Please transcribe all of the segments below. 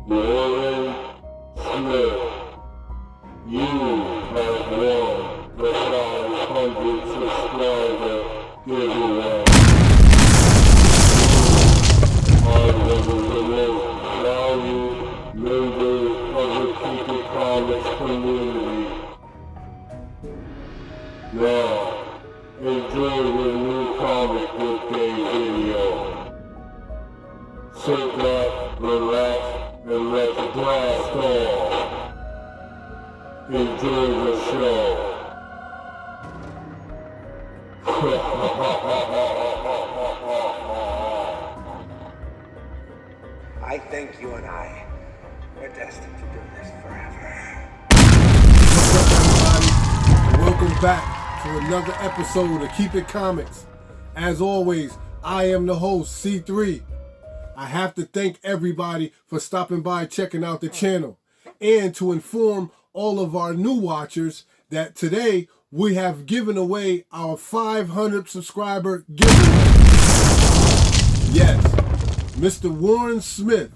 Warren Smith, you have won the 500 subscriber giveaway. Are one of the most valued members of the Geek Comics community. Now, enjoy the new comic book day video. Sit back, relax, and let the blast off. Enjoy the show. I think you and I are destined to do this forever. What's up, everybody? And welcome back to another episode of Keep It Comics. As always, I am the host, C3. I have to thank everybody for stopping by, checking out the channel, and to inform all of our new watchers that today we have given away our 500 subscriber giveaway. Yes, Mr. Warren Smith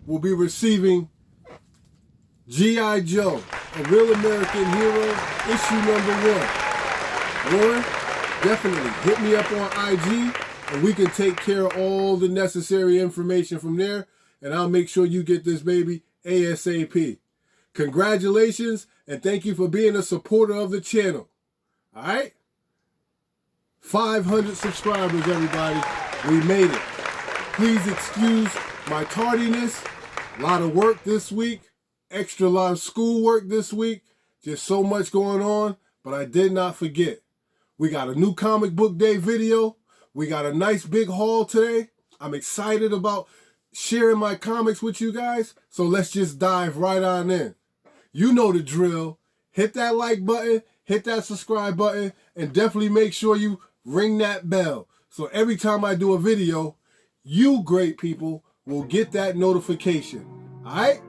will be receiving G.I. Joe, A Real American Hero, issue number 1. Warren, definitely hit me up on IG and we can take care of all the necessary information from there, and I'll make sure you get this baby ASAP. Congratulations, and thank you for being a supporter of the channel. All right? 500 subscribers, everybody. We made it. Please excuse my tardiness. A lot of work this week. Extra lot of schoolwork this week. Just so much going on, but I did not forget. We got a new comic book day video. We got a nice big haul today. I'm excited about sharing my comics with you guys. So let's just dive right on in. You know the drill. Hit that like button, hit that subscribe button, and definitely make sure you ring that bell. So every time I do a video, you great people will get that notification. All right?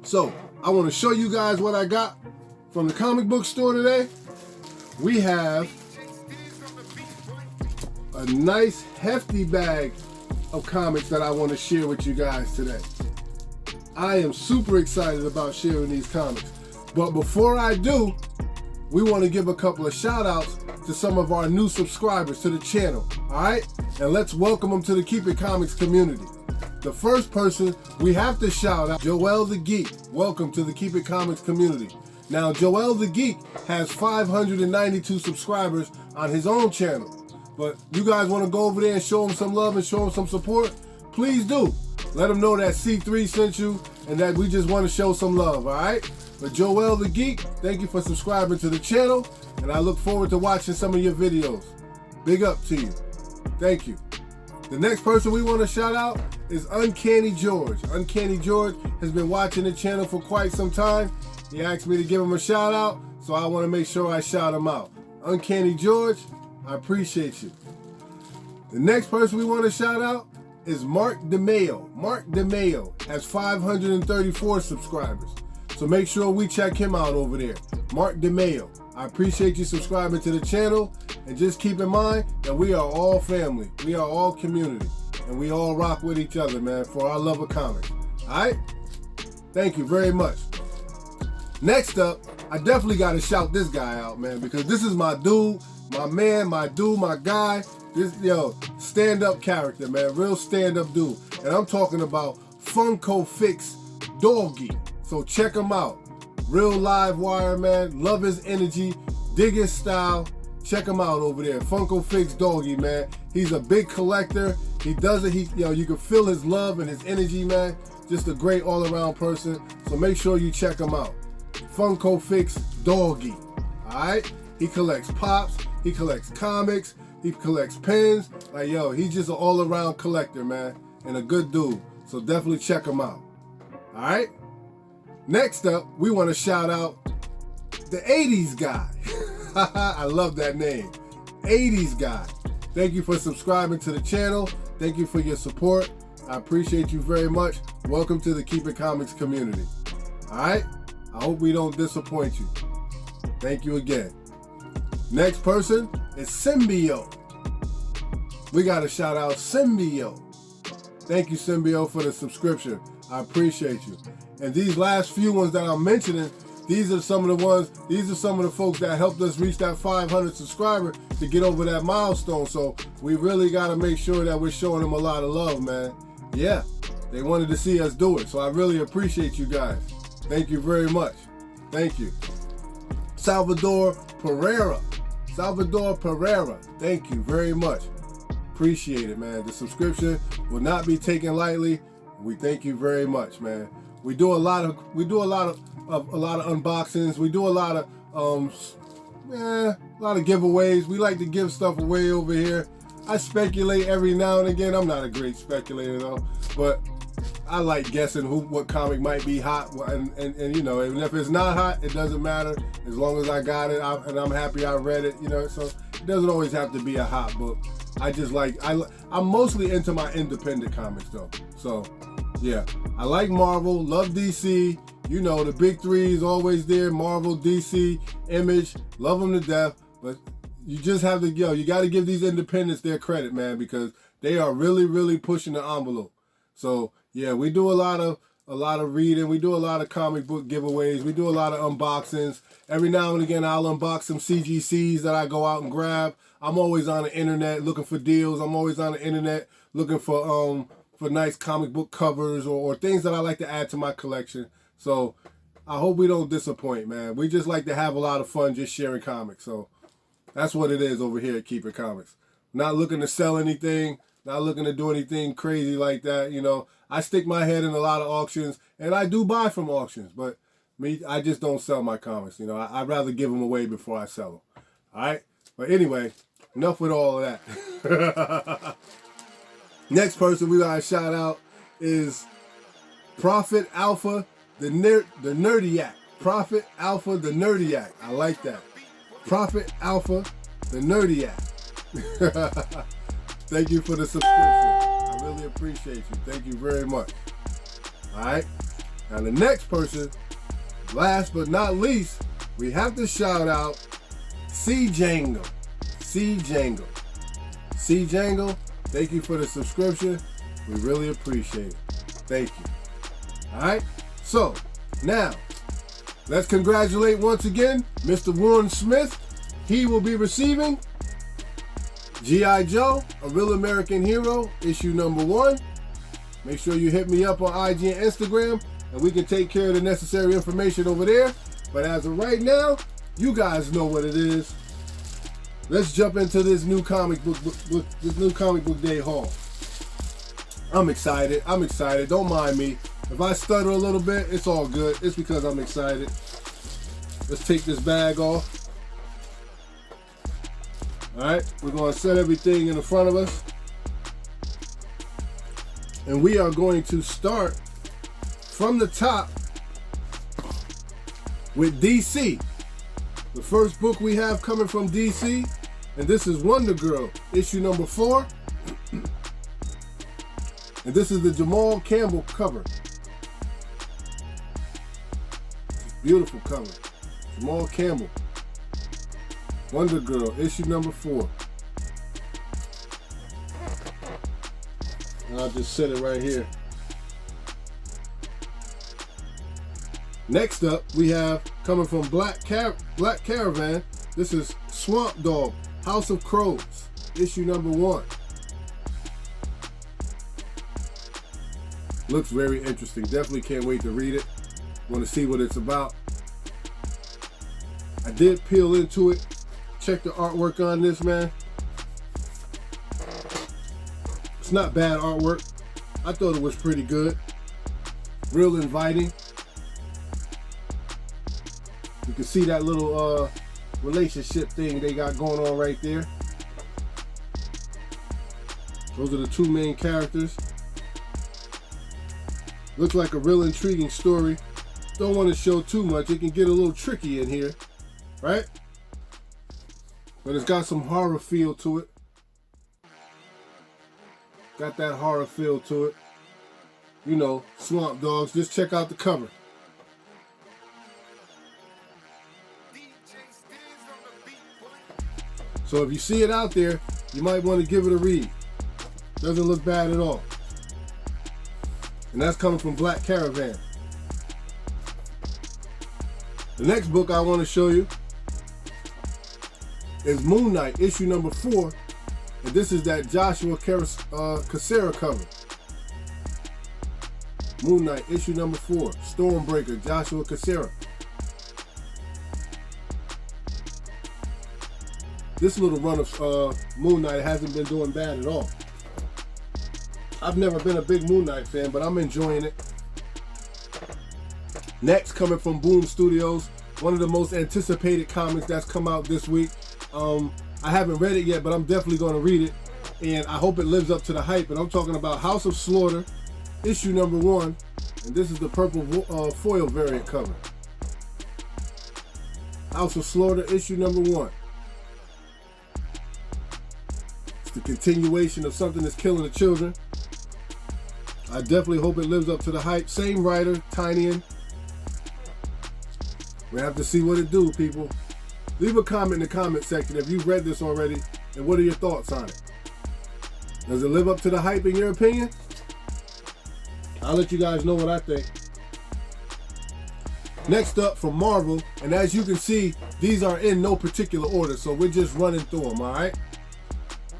So I want to show you guys what I got from the comic book store today. We have a nice hefty bag of comics that I want to share with you guys today. I am super excited about sharing these comics. But before I do, we want to give a couple of shout outs to some of our new subscribers to the channel. All right? And let's welcome them to the Keep It Comics community. The first person we have to shout out, Joel the Geek. Welcome to the Keep It Comics community. Now, Joel the Geek has 592 subscribers on his own channel. But you guys want to go over there and show him some love and show him some support? Please do. Let him know that C3 sent you and that we just want to show some love, all right? But Joel the Geek, thank you for subscribing to the channel, and I look forward to watching some of your videos. Big up to you. Thank you. The next person we want to shout out is Uncanny George. Uncanny George has been watching the channel for quite some time. He asked me to give him a shout out, so I want to make sure I shout him out. Uncanny George, I appreciate you. The next person we want to shout out is Mark DeMayo. Mark DeMayo has 534 subscribers. So make sure we check him out over there. Mark DeMayo, I appreciate you subscribing to the channel. And just keep in mind that we are all family. We are all community. And we all rock with each other, man, for our love of comics. All right? Thank you very much. Next up, I definitely got to shout this guy out, man, because this is my dude, my man, my dude, my guy. This, stand-up character, man, real stand-up dude. And I'm talking about Funko Fix Doggy. So check him out. Real live wire, man. Love his energy. Dig his style. Check him out over there. Funko Fix Doggy, man. He's a big collector. He does it. You can feel his love and his energy, man. Just a great all-around person. So make sure you check him out. Funko Fix Doggy. All right? He collects pops. He collects comics. He collects pens. Like, he's just an all-around collector, man. And a good dude. So definitely check him out. All right? Next up, we want to shout out the 80s guy. I love that name. 80s guy. Thank you for subscribing to the channel. Thank you for your support. I appreciate you very much. Welcome to the Keep It Comics community. All right? I hope we don't disappoint you. Thank you again. Next person is Symbio. We got to shout out Symbio. Thank you, Symbio, for the subscription. I appreciate you. And these last few ones that I'm mentioning, these are some of the folks that helped us reach that 500 subscriber to get over that milestone. So we really got to make sure that we're showing them a lot of love, man. Yeah, they wanted to see us do it. So I really appreciate you guys. Thank you very much. Thank you. Salvador Pereira. Thank you very much. Appreciate it, man. The subscription will not be taken lightly. We thank you very much, man. We do a lot of unboxings. We do a lot of giveaways. We like to give stuff away over here. I speculate every now and again. I'm not a great speculator though, but I like guessing what comic might be hot, and you know, even if it's not hot, it doesn't matter as long as I got it and I'm happy I read it. You know, so it doesn't always have to be a hot book. I'm mostly into my independent comics though. So yeah, I like Marvel, love DC. You know, the big three is always there: Marvel, DC, Image. Love them to death, but you just have to you got to give these independents their credit, man, because they are really, really pushing the envelope. So yeah, we do a lot of reading. We do a lot of comic book giveaways. We do a lot of unboxings. Every now and again, I'll unbox some CGCs that I go out and grab. I'm always on the internet looking for deals. I'm always on the internet looking for nice comic book covers or things that I like to add to my collection. So I hope we don't disappoint, man. We just like to have a lot of fun just sharing comics. So that's what it is over here at Keep It Comics. Not looking to sell anything, not looking to do anything crazy like that. You know, I stick my head in a lot of auctions, and I do buy from auctions, but I just don't sell my comics. You know, I'd rather give them away before I sell them. All right? But anyway, enough with all of that. Next person we got to shout out is Prophet Alpha, the Nerdiac. Prophet Alpha, the Nerdiac. I like that. Prophet Alpha, the Nerdiac. Thank you for the subscription. I really appreciate you. Thank you very much. All right. Now the next person, last but not least, we have to shout out C. Jangle. Thank you for the subscription. We really appreciate it. Thank you. All right. So now let's congratulate once again Mr. Warren Smith. He will be receiving G.I. Joe, A Real American Hero, issue number 1. Make sure you hit me up on IG and Instagram, and we can take care of the necessary information over there. But as of right now, you guys know what it is. Let's jump into this new comic book day haul. I'm excited. Don't mind me. If I stutter a little bit, it's all good. It's because I'm excited. Let's take this bag off. All right, we're going to set everything in the front of us. And we are going to start from the top with DC. The first book we have coming from DC, and this is Wonder Girl, issue number 4. And this is the Jamal Campbell cover. Beautiful cover. Jamal Campbell. Wonder Girl, issue number 4. And I'll just set it right here. Next up, we have, coming from Black Caravan, this is Swamp Dog, House of Crows, issue number 1. Looks very interesting. Definitely can't wait to read it. Want to see what it's about. I did peel into it. Check the artwork on this, man. It's not bad artwork. I thought it was pretty good. Real inviting. You can see that little relationship thing they got going on right there. Those are the two main characters. Looks like a real intriguing story. Don't want to show too much. It can get a little tricky in here, right? But it's got some horror feel to it. Got that horror feel to it. You know, Swamp Dogs. Just check out the cover. So if you see it out there, you might want to give it a read. Doesn't look bad at all. and that's coming from Black Caravan. The next book I want to show you is Moon Knight, issue number 4, and this is that Joshua Cassera cover. Moon Knight, issue number 4, Stormbreaker, Joshua Cassera. This little run of Moon Knight hasn't been doing bad at all. I've never been a big Moon Knight fan, but I'm enjoying it. Next, coming from Boom Studios, one of the most anticipated comics that's come out this week. I haven't read it yet, but I'm definitely going to read it, and I hope it lives up to the hype. And I'm talking about House of Slaughter, issue number 1, and this is the purple foil variant cover. House of Slaughter, issue number 1. It's the continuation of something that's killing the children. I definitely hope it lives up to the hype. Same writer, Tynion. We have to see what it do, people. Leave a comment in the comment section if you've read this already, and what are your thoughts on it? Does it live up to the hype in your opinion? I'll let you guys know what I think. Next up from Marvel, and as you can see, these are in no particular order, so we're just running through them, all right?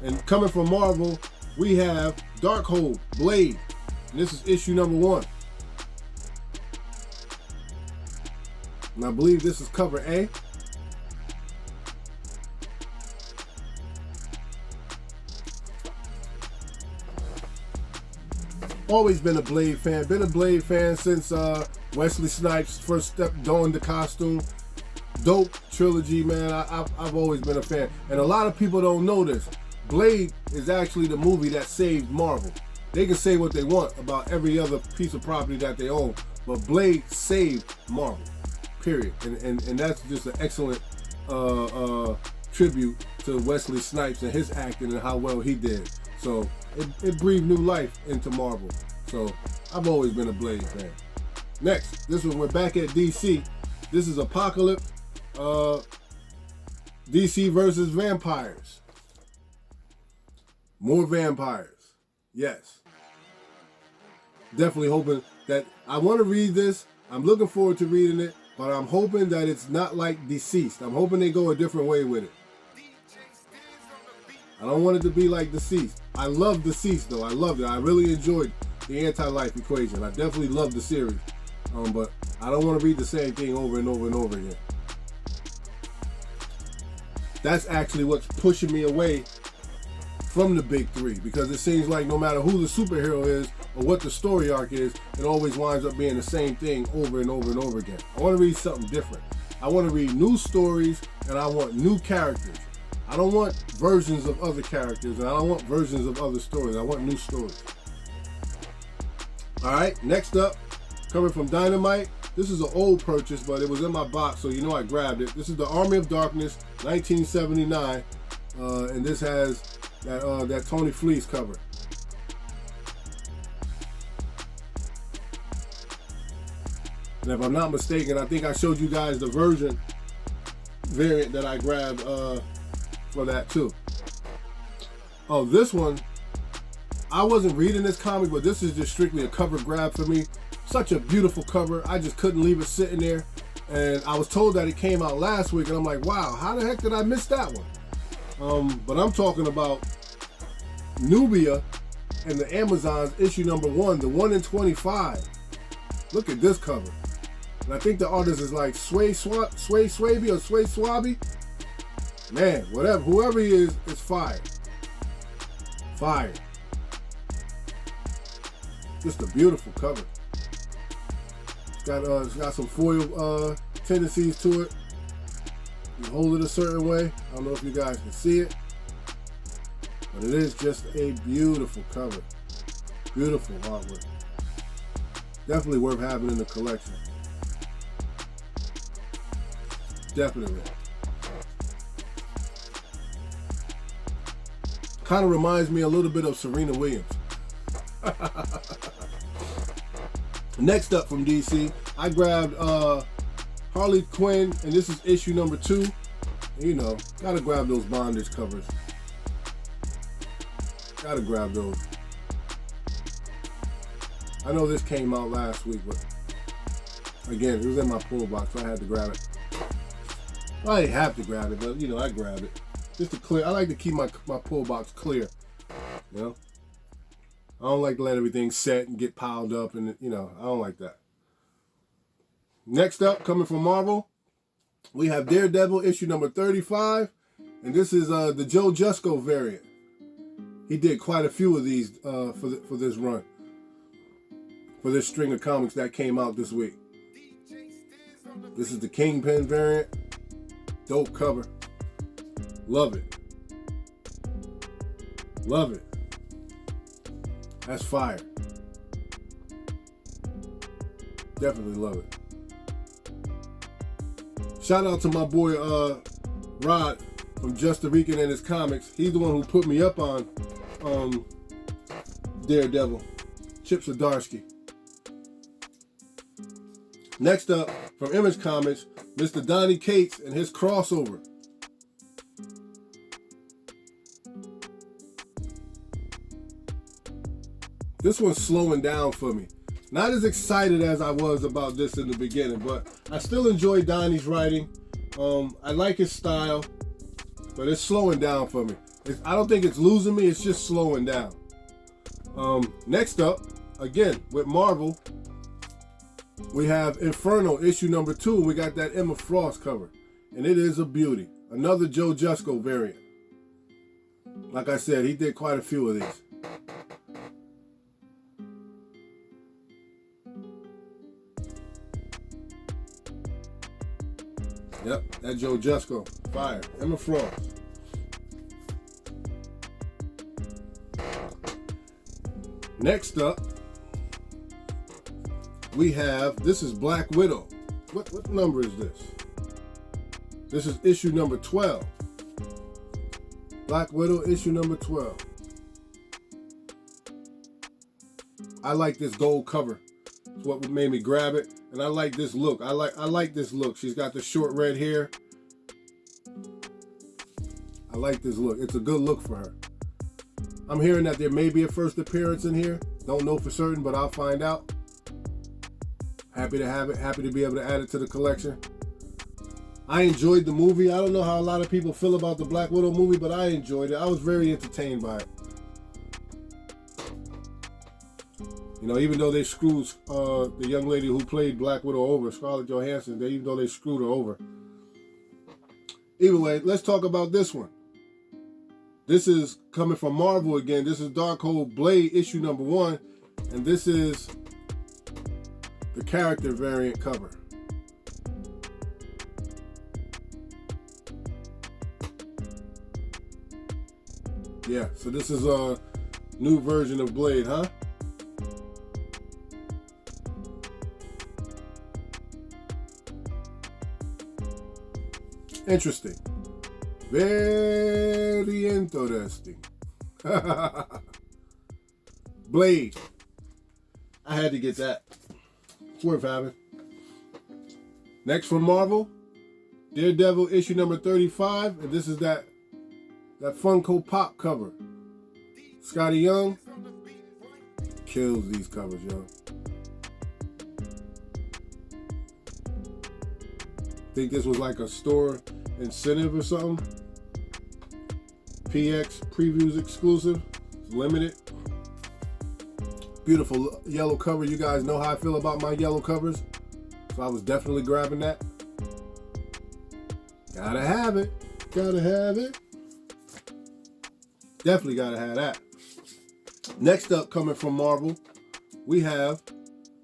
And coming from Marvel, we have Darkhold, Blade, and this is issue number 1. And I believe this is cover A. Always been a Blade fan. Been a Blade fan since Wesley Snipes first donned the costume. Dope trilogy, man. I've always been a fan. And a lot of people don't know this. Blade is actually the movie that saved Marvel. They can say what they want about every other piece of property that they own, but Blade saved Marvel. Period. And that's just an excellent tribute to Wesley Snipes and his acting and how well he did. So it breathed new life into Marvel. So I've always been a Blade fan. Next, this one, we're back at DC. This is Apocalypse, DC versus vampires. More vampires. Yes. Definitely hoping that I want to read this. I'm looking forward to reading it, but I'm hoping that it's not like Deceased. I'm hoping they go a different way with it. I don't want it to be like Deceased. I love Deceased though. I loved it. I really enjoyed the Anti-Life Equation. I definitely loved the series. But I don't want to read the same thing over and over and over again. That's actually what's pushing me away from the big three, because it seems like no matter who the superhero is or what the story arc is, it always winds up being the same thing over and over and over again. I want to read something different. I want to read new stories, and I want new characters. I don't want versions of other characters, and I don't want versions of other stories. I want new stories. All right, next up, coming from Dynamite. This is an old purchase, but it was in my box, so you know I grabbed it. This is the Army of Darkness, 1979, and this has that Tony Fleece cover. And if I'm not mistaken, I think I showed you guys the variant that I grabbed for that too. Oh, this one, I wasn't reading this comic, but this is just strictly a cover grab for me. Such a beautiful cover. I just couldn't leave it sitting there. And I was told that it came out last week, and I'm like, wow, how the heck did I miss that one? But I'm talking about Nubia and the Amazons issue number 1, the 1 in 25. Look at this cover. And I think the artist is like Sway Swaby or Sway Swaby. Man, whatever, whoever he is fire. Fire. Just a beautiful cover. It's got some foil tendencies to it. You hold it a certain way. I don't know if you guys can see it, but it is just a beautiful cover. Beautiful artwork. Definitely worth having in the collection. Definitely. Kind of reminds me a little bit of Serena Williams. Next up from DC, I grabbed Harley Quinn, and this is issue number 2. You know, gotta grab those bondage covers. Gotta grab those. I know this came out last week, but again, it was in my pull box, so I had to grab it. Well, I didn't have to grab it, but you know, I grabbed it. Just to clear, I like to keep my pull box clear, you know? I don't like to let everything set and get piled up, and you know, I don't like that. Next up, coming from Marvel, we have Daredevil issue number 35, and this is the Joe Jusko variant. He did quite a few of these for this run, for this string of comics that came out this week. This is the Kingpin variant. Dope cover. Love it. Love it. That's fire. Definitely love it. Shout out to my boy Rod from Just the Rican and his comics. He's the one who put me up on Daredevil. Chip Zdarsky. Next up, from Image Comics, Mr. Donny Cates and his crossover. This one's slowing down for me. Not as excited as I was about this in the beginning, but I still enjoy Donnie's writing. I like his style, but it's slowing down for me. I don't think it's losing me, it's just slowing down. Next up, again, with Marvel, we have Inferno issue number 2, and we got that Emma Frost cover. And it is a beauty. Another Joe Jusko variant. Like I said, he did quite a few of these. Yep, that Joe Jusko. Fire. Emma Frost. Next up, we have, this is Black Widow. What number is this? This is issue number 12. Black Widow issue number 12. I like this gold cover. It's what made me grab it. And I like this look. I like this look. She's got the short red hair. I like this look. It's a good look for her. I'm hearing that there may be a first appearance in here. Don't know for certain, but I'll find out. Happy to have it. Happy to be able to add it to the collection. I enjoyed the movie. I don't know how a lot of people feel about the Black Widow movie, but I enjoyed it. I was very entertained by it. You know, even though they screwed the young lady who played Black Widow over, Scarlett Johansson, even though they screwed her over. Either way, let's talk about this one. This is coming from Marvel again. This is Darkhold Blade issue number 1, and this is the character variant cover. Yeah, so this is a new version of Blade, huh? Interesting. Very interesting. Blade. I had to get that. It's worth having. Next from Marvel, Daredevil issue number 35, and this is that Funko Pop cover. Scotty Young kills these covers, yo. Think this was like a store incentive or something. PX previews exclusive, limited. Beautiful yellow cover. You guys know how I feel about my yellow covers, so I was definitely grabbing that. Gotta have it. Gotta have it. Definitely gotta have that. Next up, coming from Marvel, we have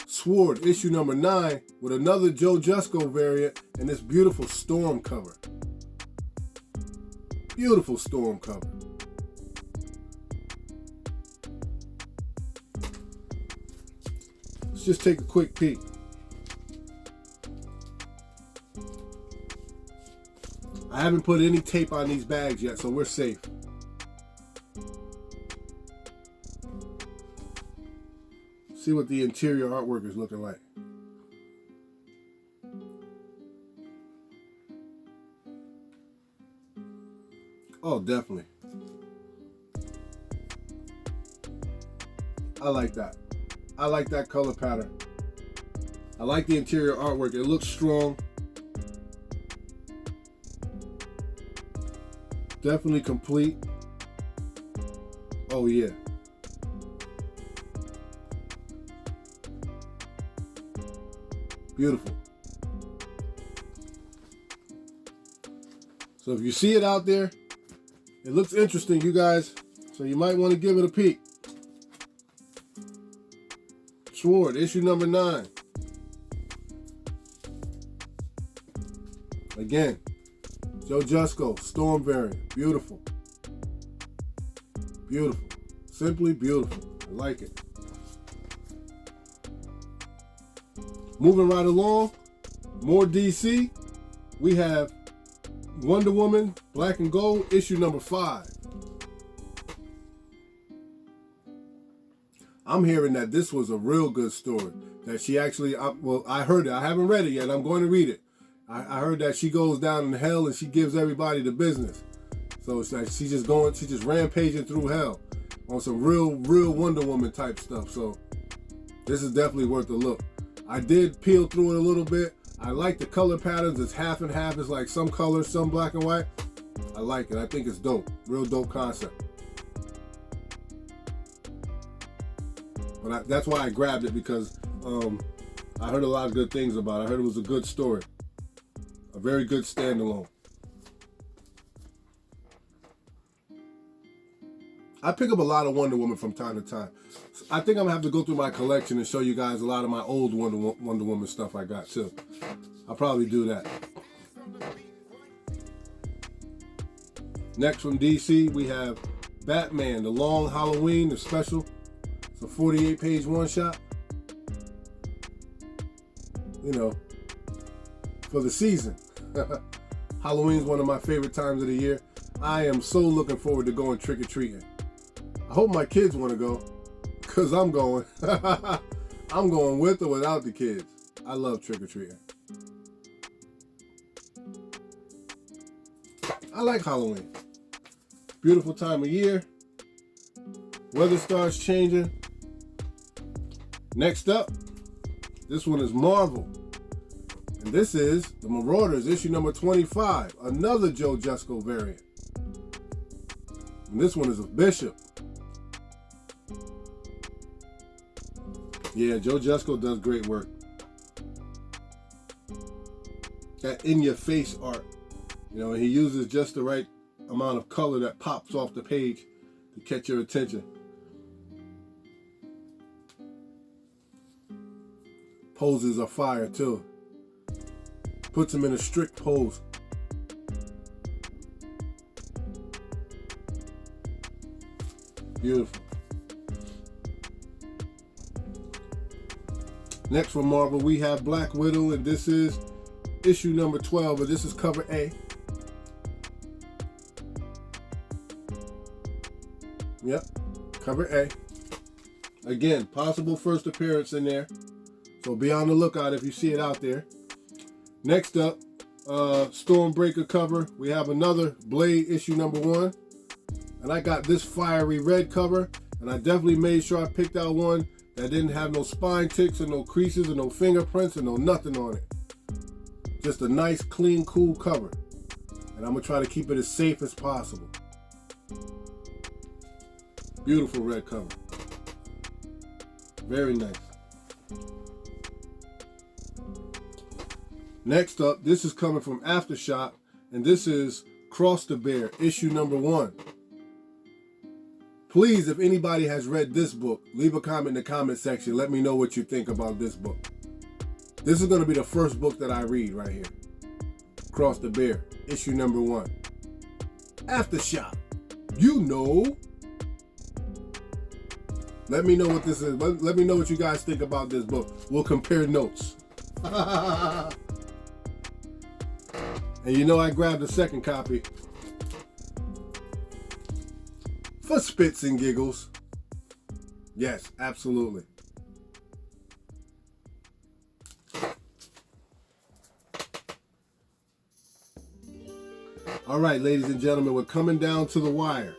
Sword issue number 9 with another Joe Jusko variant and this beautiful Storm cover. Beautiful Storm cover. Let's just take a quick peek. I haven't put any tape on these bags yet, so we're safe. See what the interior artwork is looking like. Oh, definitely. I like that. I like that color pattern. I like the interior artwork. It looks strong. Definitely complete. Oh yeah. Beautiful. So if you see it out there, it looks interesting, you guys. So you might want to give it a peek. Sword, issue number 9. Again, Joe Jusko, Storm variant. Beautiful. Beautiful. Simply beautiful. I like it. Moving right along, more DC. We have Wonder Woman, Black and Gold, issue number 5. I'm hearing that this was a real good story. That she actually, well, I heard it. I haven't read it yet. I'm going to read it. I heard that she goes down in hell and she gives everybody the business. So it's like she's just rampaging through hell on some real Wonder Woman type stuff. So this is definitely worth a look. I did peel through it a little bit. I like the color patterns. It's half and half. It's like some colors, some black and white. I like it. I think it's dope. Real dope concept. But that's why I grabbed it, because I heard a lot of good things about it. I heard it was a good story. A very good standalone. I pick up a lot of Wonder Woman from time to time. I think I'm going to have to go through my collection and show you guys a lot of my old Wonder Woman stuff I got too. I'll probably do that. Next from DC, we have Batman, The Long Halloween, the special. It's a 48-page one-shot. You know, for the season. Halloween's one of my favorite times of the year. I am so looking forward to going trick-or-treating. I hope my kids want to go, because I'm going. I'm going with or without the kids. I love trick-or-treating. I like Halloween. Beautiful time of year. Weather starts changing. Next up, this one is Marvel. And this is the Marauders, issue number 25. Another Joe Jusko variant. And this one is of Bishop. Yeah, Joe Jusko does great work. That in-your-face art. You know, and he uses just the right amount of color that pops off the page to catch your attention. Poses are fire too. Puts him in a strict pose. Beautiful. Next from Marvel, we have Black Widow, and this is issue number 12, and this is cover A. Yep, cover A. Again, possible first appearance in there. So be on the lookout if you see it out there. Next up, Stormbreaker cover. We have another Blade issue number 1. And I got this fiery red cover. And I definitely made sure I picked out one that didn't have no spine ticks and no creases and no fingerprints and no nothing on it. Just a nice, clean, cool cover. And I'm going to try to keep it as safe as possible. Beautiful red cover. Very nice. Next up, this is coming from Aftershock, and this is Cross the Bear, issue number 1. Please, if anybody has read this book, leave a comment in the comment section. Let me know what you think about this book. This is going to be the first book that I read right here. Cross the Bear, issue number 1. Aftershock. You know. Let me know what this is. Let me know what you guys think about this book. We'll compare notes. And you know I grabbed a second copy for spits and giggles. Yes, absolutely. All right, ladies and gentlemen, we're coming down to the wire.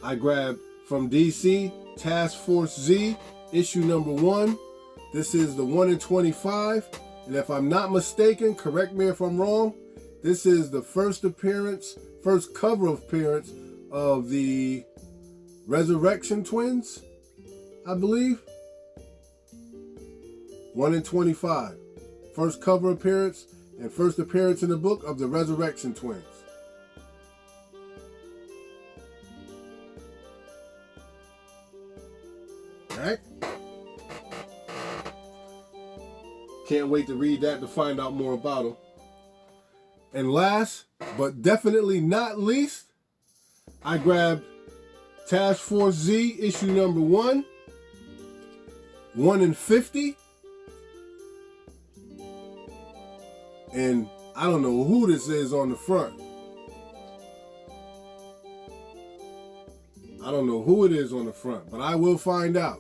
I grabbed from DC Task Force Z, issue number 1. This is the 1 in 25. And if I'm not mistaken, correct me if I'm wrong, this is the first cover appearance of the Resurrection Twins, I believe. 1 in 25. First cover appearance and first appearance in the book of the Resurrection Twins. Alright? Can't wait to read that to find out more about them. And last, but definitely not least, I grabbed Task Force Z issue number 1, 1 in 50. And I don't know who this is on the front. I don't know who it is on the front, but I will find out.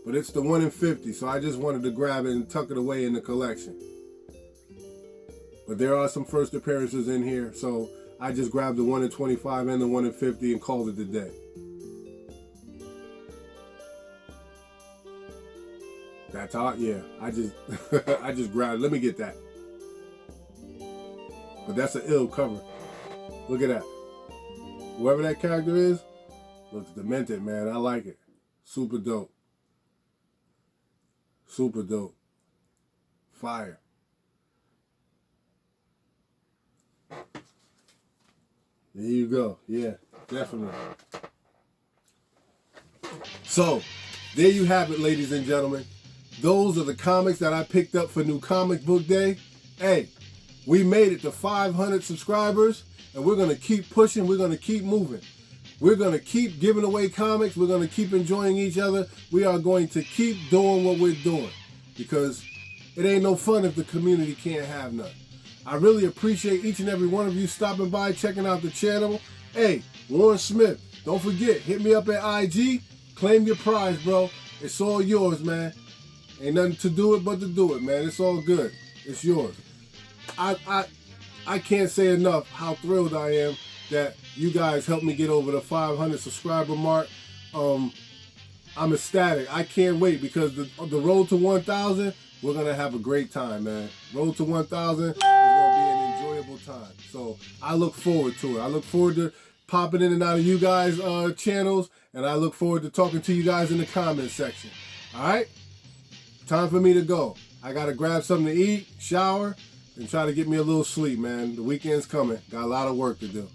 But it's the 1 in 50, so I just wanted to grab it and tuck it away in the collection. But there are some first appearances in here, so I just grabbed the 1 in 25 and the 1 in 50 and called it a day. That's all, yeah. I just grabbed. Let me get that. But that's an ill cover. Look at that. Whoever that character is, looks demented, man. I like it. Super dope. Super dope. Fire. There you go. Yeah, definitely. So, there you have it, ladies and gentlemen. Those are the comics that I picked up for New Comic Book Day. Hey, we made it to 500 subscribers, and we're going to keep pushing. We're going to keep moving. We're going to keep giving away comics. We're going to keep enjoying each other. We are going to keep doing what we're doing, because it ain't no fun if the community can't have none. I really appreciate each and every one of you stopping by, checking out the channel. Hey, Warren Smith, don't forget, hit me up at IG. Claim your prize, bro. It's all yours, man. Ain't nothing to do it but to do it, man. It's all good. It's yours. I can't say enough how thrilled I am that you guys helped me get over the 500 subscriber mark. I'm ecstatic. I can't wait, because the road to 1,000, we're going to have a great time, man. Road to 1,000 is going to be an enjoyable time. So I look forward to it. I look forward to popping in and out of you guys' channels, and I look forward to talking to you guys in the comment section. All right? Time for me to go. I got to grab something to eat, shower, and try to get me a little sleep, man. The weekend's coming. Got a lot of work to do.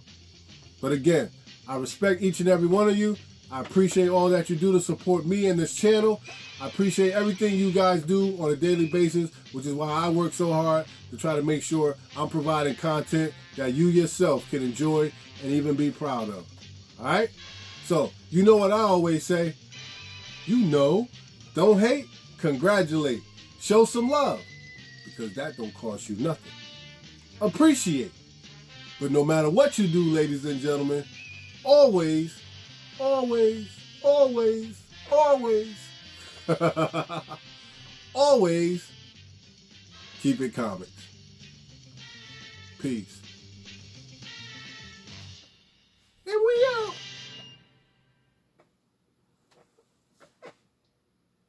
But again, I respect each and every one of you. I appreciate all that you do to support me and this channel. I appreciate everything you guys do on a daily basis, which is why I work so hard to try to make sure I'm providing content that you yourself can enjoy and even be proud of. All right? So, you know what I always say. You know, don't hate, congratulate. Show some love, because that don't cost you nothing. Appreciate. But no matter what you do, ladies and gentlemen, always, always, always, always, always keep it comics. Peace. Here we are.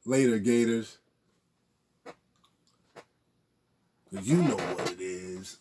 Later, Gators. 'Cause you know what it is.